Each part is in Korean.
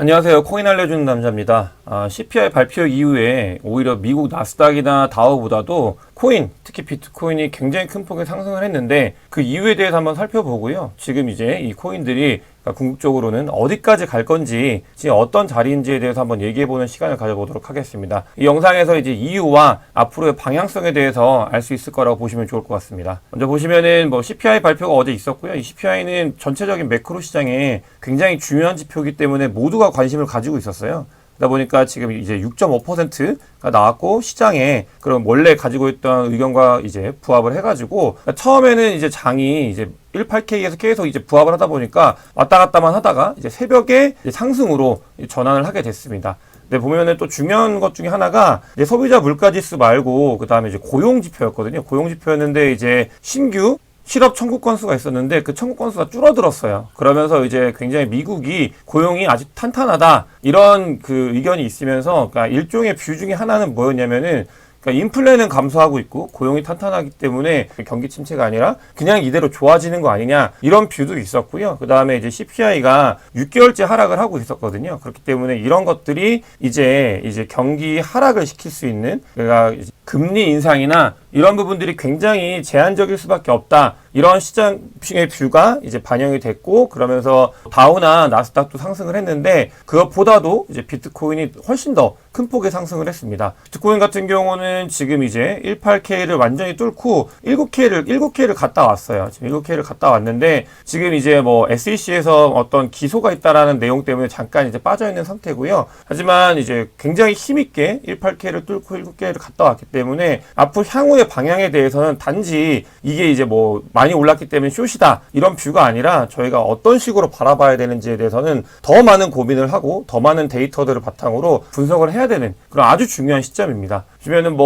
안녕하세요. 코인 알려주는 남자입니다. CPI 발표 이후에 오히려 미국 나스닥이나 다우보다도 코인, 특히 비트코인이 굉장히 큰 폭의 상승을 했는데 그 이유에 대해서 한번 살펴보고요. 지금 이제 이 코인들이 궁극적으로는 어디까지 갈 건지, 지금 어떤 자리인지에 대해서 한번 얘기해보는 시간을 가져보도록 하겠습니다. 이 영상에서 이제 이유와 앞으로의 방향성에 대해서 알 수 있을 거라고 보시면 좋을 것 같습니다. 먼저 보시면은 CPI 발표가 어제 있었고요. 이 CPI는 전체적인 매크로 시장에 굉장히 중요한 지표이기 때문에 모두가 관심을 가지고 있었어요. 그러다 보니까 지금 이제 6.5%가 나왔고, 시장에 그럼 원래 가지고 있던 의견과 이제 부합을 해가지고, 처음에는 이제 장이 이제 18K에서 계속 이제 부합을 하다 보니까 왔다 갔다만 하다가 이제 새벽에 이제 상승으로 전환을 하게 됐습니다. 근데 보면은 또 중요한 것 중에 하나가 이제 소비자 물가지수 말고 그 다음에 이제 고용 지표였거든요. 고용 지표였는데 이제 신규 실업 청구 건수가 있었는데 그 청구 건수가 줄어들었어요. 그러면서 이제 굉장히 미국이 고용이 아주 탄탄하다, 이런 그 의견이 있으면서, 그러니까 일종의 뷰 중에 하나는 뭐였냐면은, 그러니까 인플레는 감소하고 있고 고용이 탄탄하기 때문에 경기 침체가 아니라 그냥 이대로 좋아지는 거 아니냐, 이런 뷰도 있었고요. 그 다음에 이제 CPI가 6개월째 하락을 하고 있었거든요. 그렇기 때문에 이런 것들이 이제 경기 하락을 시킬 수 있는, 그러니까 금리 인상이나 이런 부분들이 굉장히 제한적일 수밖에 없다, 이런 시장의 뷰가 이제 반영이 됐고, 그러면서 다우나 나스닥도 상승을 했는데 그것보다도 이제 비트코인이 훨씬 더 큰 폭의 상승을 했습니다. 비트코인 같은 경우는 지금 이제 18K를 완전히 뚫고 7K를 갔다 왔어요. 지금 7K를 갔다 왔는데, 지금 이제 SEC에서 어떤 기소가 있다라는 내용 때문에 잠깐 이제 빠져 있는 상태고요. 하지만 이제 굉장히 힘있게 18K를 뚫고 7K를 갔다 왔기 때문에 앞으로 향후의 방향에 대해서는 단지 이게 이제 많이 올랐기 때문에 숏이다, 이런 뷰가 아니라 저희가 어떤 식으로 바라봐야 되는지에 대해서는 더 많은 고민을 하고 더 많은 데이터들을 바탕으로 분석을 해야 되는 그런 아주 중요한 시점입니다. 보면은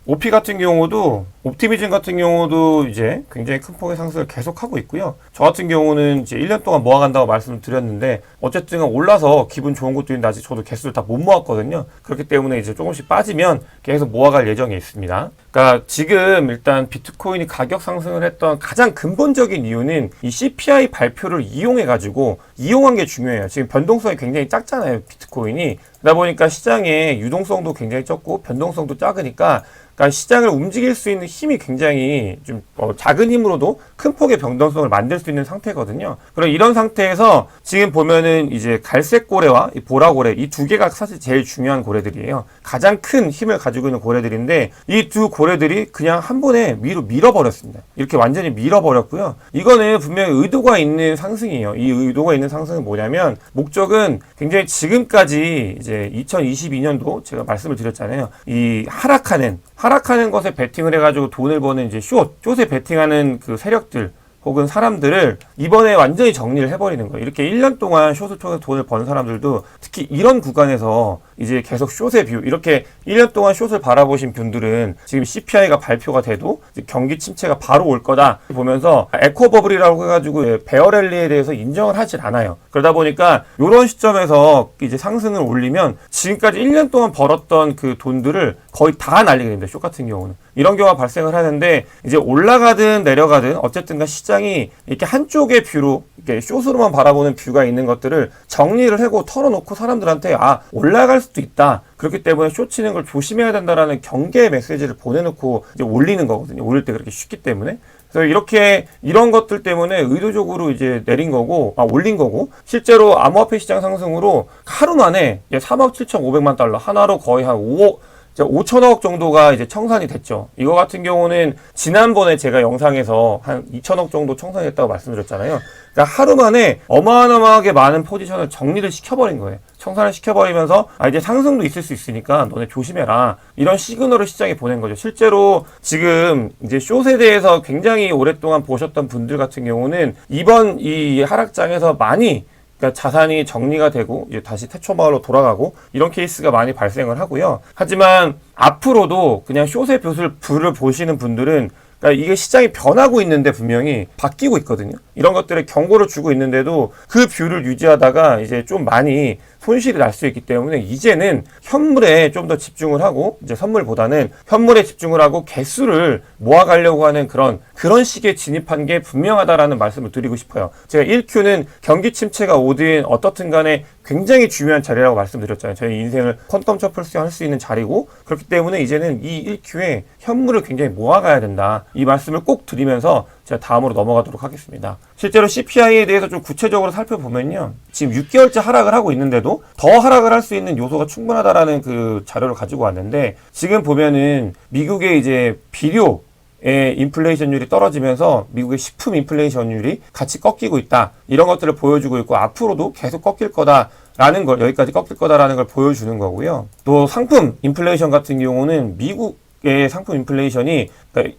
OP 같은 경우도, 옵티미즘 같은 경우도 이제 굉장히 큰 폭의 상승을 계속하고 있고요. 저 같은 경우는 이제 1년 동안 모아간다고 말씀을 드렸는데, 어쨌든 올라서 기분 좋은 것도 있는데 아직 저도 개수를 다 못 모았거든요. 그렇기 때문에 이제 조금씩 빠지면 계속 모아갈 예정에 있습니다. 그러니까 지금 일단 비트코인이 가격 상승을 했던 가장 근본적인 이유는 이 CPI 발표를 이용한 게 중요해요. 지금 변동성이 굉장히 작잖아요, 비트코인이. 그러다 보니까 시장의 유동성도 굉장히 적고 변동성도 작으니까, 그러니까 시장을 움직일 수 있는 힘이 굉장히 좀 작은 힘으로도 큰 폭의 변동성을 만들 수 있는 상태거든요. 그럼 이런 상태에서 지금 보면은 이제 갈색 고래와 이 보라 고래, 이 두 개가 사실 제일 중요한 고래들이에요. 가장 큰 힘을 가지고 있는 고래들인데, 이 두 고래들이 그냥 한 번에 위로 밀어버렸습니다. 이렇게 완전히 밀어버렸고요. 이거는 분명히 의도가 있는 상승이에요. 이 의도가 있는 상승은 뭐냐면, 목적은 굉장히 지금까지 이제 2022년도 제가 말씀을 드렸잖아요. 이 하락하는 것에 베팅을 해가지고 돈을 버는 이제 숏에 베팅하는 그 세력들 혹은 사람들을 이번에 완전히 정리를 해버리는 거예요. 이렇게 1년 동안 숏을 통해서 돈을 버는 사람들도 특히 이런 구간에서 이제 계속 숏의 뷰, 이렇게 1년 동안 숏을 바라보신 분들은 지금 CPI가 발표가 돼도 경기 침체가 바로 올 거다 보면서 에코버블이라고 해가지고 베어랠리에 대해서 인정을 하질 않아요. 그러다 보니까 이런 시점에서 이제 상승을 올리면 지금까지 1년 동안 벌었던 그 돈들을 거의 다 날리게 됩니다. 숏 같은 경우는. 이런 경우가 발생을 하는데, 이제 올라가든 내려가든 어쨌든가 시장이 이렇게 한쪽의 뷰로, 이렇게 숏으로만 바라보는 뷰가 있는 것들을 정리를 하고 털어놓고 사람들한테 올라갈 수도 있다, 그렇기 때문에 숏 치는 걸 조심해야 된다라는 경계의 메시지를 보내놓고 이제 올리는 거거든요. 올릴 때 그렇게 쉽기 때문에. 그래서 이렇게 이런 것들 때문에 의도적으로 이제 올린 거고, 실제로 암호화폐 시장 상승으로 하루 만에 37,500만 달러 하나로 거의 한 5천억 정도가 이제 청산이 됐죠. 이거 같은 경우는 지난번에 제가 영상에서 한 2천억 정도 청산이 됐다고 말씀드렸잖아요. 그러니까 하루 만에 어마어마하게 많은 포지션을 정리를 시켜버린 거예요. 청산을 시켜버리면서 이제 상승도 있을 수 있으니까 너네 조심해라, 이런 시그널을 시장에 보낸 거죠. 실제로 지금 이제 숏에 대해서 굉장히 오랫동안 보셨던 분들 같은 경우는 이번 이 하락장에서 많이, 그러니까 자산이 정리가 되고 이제 다시 태초마을로 돌아가고, 이런 케이스가 많이 발생을 하고요. 하지만 앞으로도 그냥 숏의 뷰를 보시는 분들은, 그러니까 이게 시장이 변하고 있는데 분명히 바뀌고 있거든요. 이런 것들에 경고를 주고 있는데도 그 뷰를 유지하다가 이제 좀 많이 손실이 날 수 있기 때문에 이제는 현물에 좀 더 집중을 하고 이제 선물보다는 현물에 집중을 하고 개수를 모아가려고 하는 그런 식의 진입한 게 분명하다라는 말씀을 드리고 싶어요. 제가 1Q는 경기 침체가 오든 어떻든 간에 굉장히 중요한 자리라고 말씀드렸잖아요. 저희 인생을 퀀텀 셔플할 수 있는 자리고 그렇기 때문에 이제는 이 1Q에 현물을 굉장히 모아가야 된다. 이 말씀을 꼭 드리면서 제가 다음으로 넘어가도록 하겠습니다. 실제로 CPI에 대해서 좀 구체적으로 살펴보면요. 지금 6개월째 하락을 하고 있는데도 더 하락을 할 수 있는 요소가 충분하다라는 그 자료를 가지고 왔는데 지금 보면은 미국의 이제 비료 의 인플레이션율이 떨어지면서 미국의 식품 인플레이션율이 같이 꺾이고 있다. 이런 것들을 보여주고 있고 앞으로도 계속 꺾일 거다라는 걸 여기까지 꺾일 거다라는 걸 보여주는 거고요. 또 상품 인플레이션 같은 경우는 미국의 상품 인플레이션이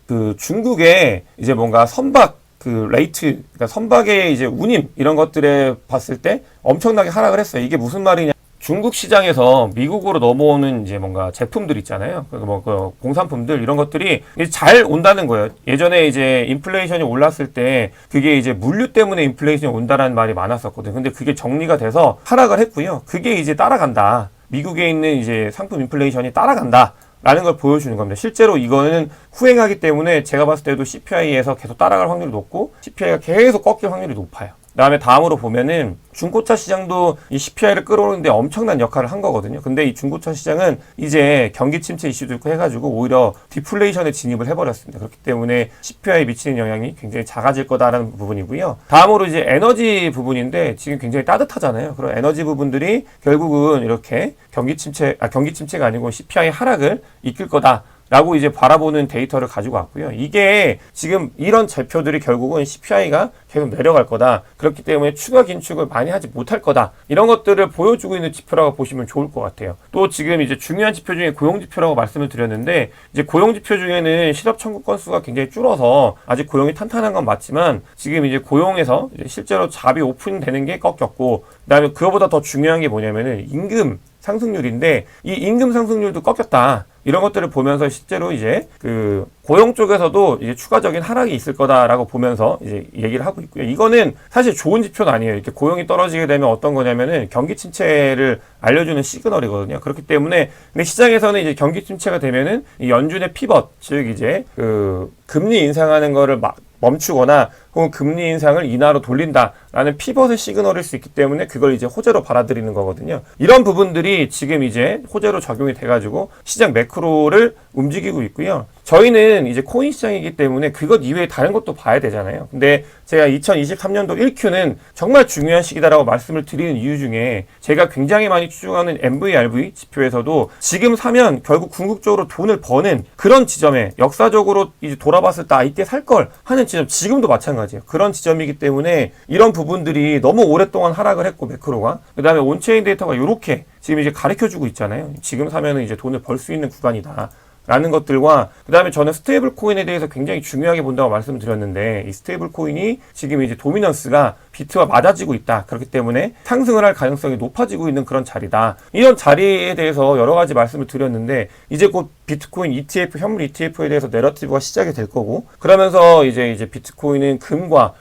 그 중국의 이제 뭔가 선박 그 레이트, 그러니까 선박의 이제 운임 이런 것들에 봤을 때 엄청나게 하락을 했어요. 이게 무슨 말이냐? 중국 시장에서 미국으로 넘어오는 이제 뭔가 제품들 있잖아요. 그 공산품들 이런 것들이 잘 온다는 거예요. 예전에 이제 인플레이션이 올랐을 때 그게 이제 물류 때문에 인플레이션이 온다라는 말이 많았었거든요. 근데 그게 정리가 돼서 하락을 했고요. 그게 이제 따라간다. 미국에 있는 이제 상품 인플레이션이 따라간다. 라는 걸 보여주는 겁니다. 실제로 이거는 후행하기 때문에 제가 봤을 때도 CPI에서 계속 따라갈 확률이 높고 CPI가 계속 꺾일 확률이 높아요. 그다음에 다음으로 보면은 중고차 시장도 이 CPI를 끌어오는데 엄청난 역할을 한 거거든요. 근데 이 중고차 시장은 이제 경기 침체 이슈도 있고 해가지고 오히려 디플레이션에 진입을 해버렸습니다. 그렇기 때문에 CPI에 미치는 영향이 굉장히 작아질 거다라는 부분이고요. 다음으로 이제 에너지 부분인데 지금 굉장히 따뜻하잖아요. 그런 에너지 부분들이 결국은 이렇게 경기 침체가 아니고 CPI 하락을 이끌 거다. 라고 이제 바라보는 데이터를 가지고 왔고요. 이게 지금 이런 지표들이 결국은 CPI가 계속 내려갈 거다. 그렇기 때문에 추가 긴축을 많이 하지 못할 거다. 이런 것들을 보여주고 있는 지표라고 보시면 좋을 것 같아요. 또 지금 이제 중요한 지표 중에 고용 지표라고 말씀을 드렸는데 이제 고용 지표 중에는 실업 청구 건수가 굉장히 줄어서 아직 고용이 탄탄한 건 맞지만 지금 이제 고용에서 이제 실제로 잡이 오픈되는 게 꺾였고 그다음에 그거보다 더 중요한 게 뭐냐면은 임금 상승률인데 이 임금 상승률도 꺾였다. 이런 것들을 보면서 실제로 이제 그 고용 쪽에서도 이제 추가적인 하락이 있을 거다라고 보면서 이제 얘기를 하고 있고요. 이거는 사실 좋은 지표는 아니에요. 이렇게 고용이 떨어지게 되면 어떤 거냐면은 경기 침체를 알려주는 시그널이거든요. 그렇기 때문에 근데 시장에서는 이제 경기 침체가 되면은 이 연준의 피벗, 즉 이제 그 금리 인상하는 거를 멈추거나 혹은 금리 인상을 인하로 돌린다라는 피벗의 시그널일 수 있기 때문에 그걸 이제 호재로 받아들이는 거거든요. 이런 부분들이 지금 이제 호재로 적용이 돼가지고 시장 매크로를 움직이고 있고요. 저희는 이제 코인 시장이기 때문에 그것 이외에 다른 것도 봐야 되잖아요. 근데 제가 2023년도 1Q는 정말 중요한 시기다라고 말씀을 드리는 이유 중에 제가 굉장히 많이 추종하는 MVRV 지표에서도 지금 사면 결국 궁극적으로 돈을 버는 그런 지점에 역사적으로 이제 돌아봤을 때 이때 살 걸 하는 지점 지금도 마찬가지예요. 그런 지점이기 때문에 이런 부분들이 너무 오랫동안 하락을 했고 매크로가 그 다음에 온체인 데이터가 이렇게 지금 이제 가르쳐주고 있잖아요. 지금 사면은 이제 돈을 벌 수 있는 구간이다. 라는 것들과 그 다음에 저는 스테이블 코인에 대해서 굉장히 중요하게 본다고 말씀드렸는데 이 스테이블 코인이 지금 이제 도미넌스가 비트와 맞아지고 있다. 그렇기 때문에 상승을 할 가능성이 높아지고 있는 그런 자리다. 이런 자리에 대해서 여러 가지 말씀을 드렸는데 이제 곧 비트코인 ETF, 현물 ETF에 대해서 내러티브가 시작이 될 거고 그러면서 이제 비트코인은 금과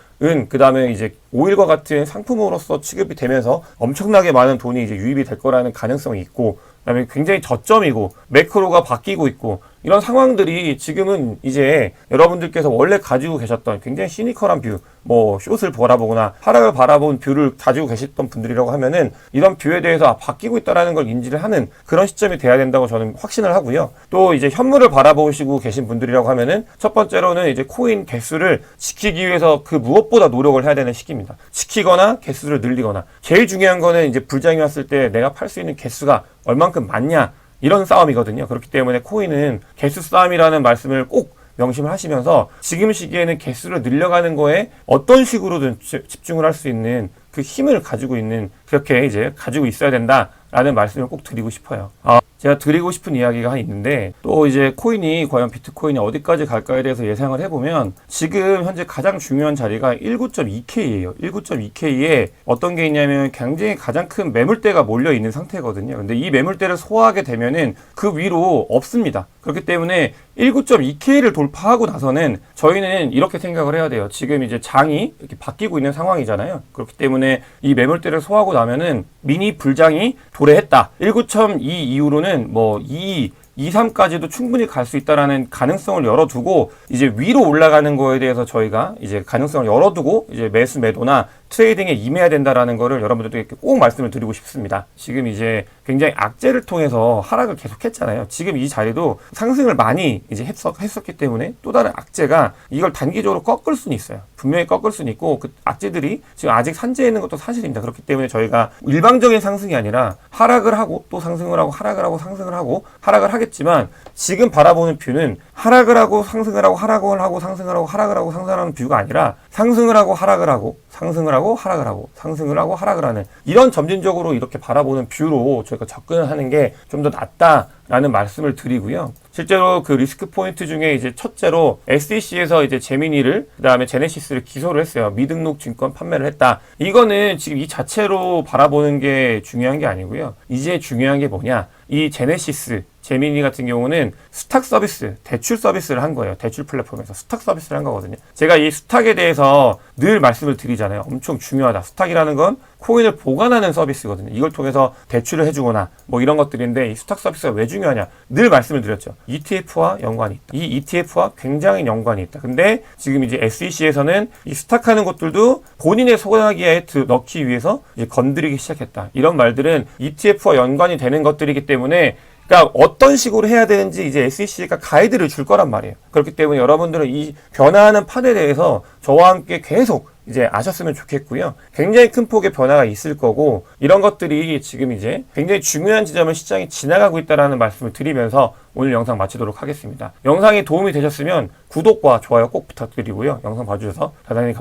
그 다음에 이제 오일과 같은 상품으로서 취급이 되면서 엄청나게 많은 돈이 이제 유입이 될 거라는 가능성이 있고 그다음에 굉장히 저점이고 매크로가 바뀌고 있고 이런 상황들이 지금은 이제 여러분들께서 원래 가지고 계셨던 굉장히 시니컬한 뷰, 뭐 숏을 바라보거나 하락을 바라본 뷰를 가지고 계셨던 분들이라고 하면은 이런 뷰에 대해서 바뀌고 있다라는 걸 인지를 하는 그런 시점이 돼야 된다고 저는 확신을 하고요. 또 이제 현물을 바라보시고 계신 분들이라고 하면은 첫 번째로는 이제 코인 개수를 지키기 위해서 그 무엇보다 노력을 해야 되는 시기입니다. 지키거나 개수를 늘리거나 제일 중요한 거는 이제 불장이 왔을 때 내가 팔 수 있는 개수가 얼만큼 많냐 이런 싸움이거든요. 그렇기 때문에 코인은 개수 싸움이라는 말씀을 꼭 명심을 하시면서 지금 시기에는 개수를 늘려가는 거에 어떤 식으로든 집중을 할 수 있는 그 힘을 가지고 있는 그렇게 이제 가지고 있어야 된다라는 말씀을 꼭 드리고 싶어요. 제가 드리고 싶은 이야기가 있는데 또 이제 코인이 과연 비트코인이 어디까지 갈까에 대해서 예상을 해보면 지금 현재 가장 중요한 자리가 19.2K예요. 19.2K에 어떤 게 있냐면 굉장히 가장 큰 매물대가 몰려 있는 상태거든요. 근데 이 매물대를 소화하게 되면은 그 위로 없습니다. 그렇기 때문에 19.2K를 돌파하고 나서는 저희는 이렇게 생각을 해야 돼요. 지금 이제 장이 이렇게 바뀌고 있는 상황이잖아요. 그렇기 때문에 이 매물대를 소화하고 나면은 미니 불장이 도래했다. 19.2 이후로는 뭐 2, 3까지도 충분히 갈 수 있다라는 가능성을 열어두고 이제 위로 올라가는 거에 대해서 저희가 이제 가능성을 열어두고 이제 매수 매도나 트레이딩에 임해야 된다라는 거를 여러분들에게 꼭 말씀을 드리고 싶습니다. 지금 이제 굉장히 악재를 통해서 하락을 계속했잖아요. 지금 이 자리도 상승을 많이 이제 했었기 때문에 또 다른 악재가 이걸 단기적으로 꺾을 수는 있어요. 분명히 꺾을 수는 있고 그 악재들이 지금 아직 산재해 있는 것도 사실입니다. 그렇기 때문에 저희가 일방적인 상승이 아니라 하락을 하고 또 상승을 하고 하락을 하고 상승을 하고 하락을 하겠지만 지금 바라보는 뷰는 하락을 하고 상승을 하고 하락을 하고 상승을 하고 하락을 하고 상승을 하는 뷰가 아니라 상승을 하고 하락을 하고 상승을 하고 하락을 하고 상승을 하고 하락을 하는 이런 점진적으로 이렇게 바라보는 뷰로 저희가 접근을 하는 게 좀 더 낫다라는 말씀을 드리고요. 실제로 그 리스크 포인트 중에 이제 첫째로 SEC에서 이제 제미니를 그다음에 제네시스를 기소를 했어요. 미등록 증권 판매를 했다. 이거는 지금 이 자체로 바라보는 게 중요한 게 아니고요. 이제 중요한 게 뭐냐? 이 제네시스 제미니 같은 경우는 스탁 서비스, 대출 서비스를 한 거예요. 대출 플랫폼에서 스탁 서비스를 한 거거든요. 제가 이 스탁에 대해서 늘 말씀을 드리잖아요. 엄청 중요하다. 스탁이라는 건 코인을 보관하는 서비스거든요. 이걸 통해서 대출을 해주거나 뭐 이런 것들인데 이 스탁 서비스가 왜 중요하냐? 늘 말씀을 드렸죠. ETF와 연관이 있다. 이 ETF와 굉장히 연관이 있다. 근데 지금 이제 SEC에서는 이 스탁하는 것들도 본인의 소나기에 넣기 위해서 이제 건드리기 시작했다. 이런 말들은 ETF와 연관이 되는 것들이기 때문에 그러니까 어떤 식으로 해야 되는지 이제 SEC가 가이드를 줄 거란 말이에요. 그렇기 때문에 여러분들은 이 변화하는 판에 대해서 저와 함께 계속 이제 아셨으면 좋겠고요. 굉장히 큰 폭의 변화가 있을 거고 이런 것들이 지금 이제 굉장히 중요한 지점을 시장이 지나가고 있다는 말씀을 드리면서 오늘 영상 마치도록 하겠습니다. 영상이 도움이 되셨으면 구독과 좋아요 꼭 부탁드리고요. 영상 봐주셔서 대단히 감사합니다.